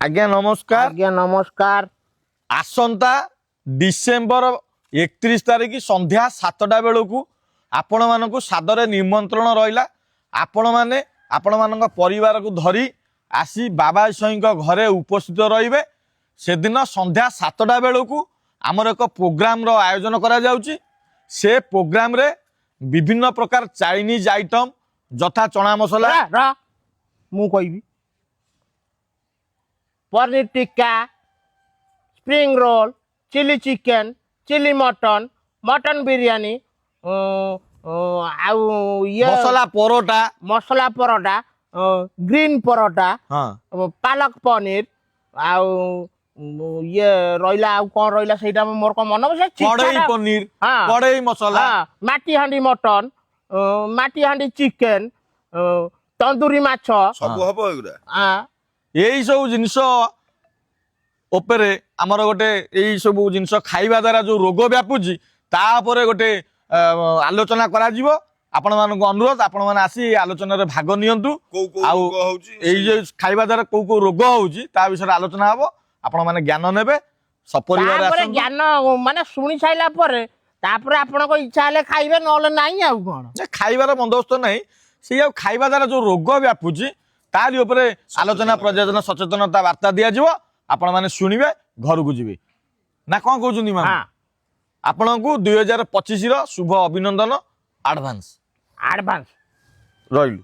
आज्ञा नमस्कार। आज्ञा नमस्कार। आसंता डिसेम्बर 31 तारिख संध्या 7टा बेलू आपण मानक सादर निमंत्रण रहा। आपण मैंने आपण मान परिवार को धरी आसी बाबा साई घरे उपस्थित रे। से दिन संध्या 7टा बेलू आमर एक प्रोग्राम रो आयोजन करा जाउची। से प्रोग्राम रे विभिन्न प्रकार चाइनीज आइटम जथा चना मसला मु कहबी paneer tikka, spring roll, chilli chicken, chilli mutton, mutton biryani, आउ ये मसला परोटा, ग्रीन परोटा, हाँ पालक पनीर, आउ ये रहिला आउ कोन रहिला सेटा मोर को मन बसे कड़ई पनीर, हाँ कड़ई मसला, माटी हांडी मटन, माटी हांडी चिकेन, तंदूरी माछ सब हबो एगुरा। हाँ यही सब जिनस उपरे आमर गोटे यही सब जिनस खाइबा द्वारा जो रोग व्यापुची तापर गोटे आलोचना करा जिवो। आपण मानक अनुरोध आपण माने आसी आलोचना रे भाग नियंतु। आउ रोग होउची एई जे खाइबा द्वारा को रोग होउची ता विषय आलोचना हबो। आपण माने ज्ञान नेबे सपरिवार तापर आसंतु। ज्ञान माने शुणी साइला परे तापर आपण को इच्छा हले खाइबे नले नाही आउ कोन खाइबार बंदोबस्त नहीं से खाइबा द्वारा जो रोग व्यापुची तारी उपरे आलोचना प्रयोजन सचेतनता वार्ता दिया जिवो। आपण माने शुणिबे घर को जिवे ना कोन कहउछुनी मा हाँ आपण को 2025 रो शुभ अभिनंदन एडवांस एडवांस रहिलु।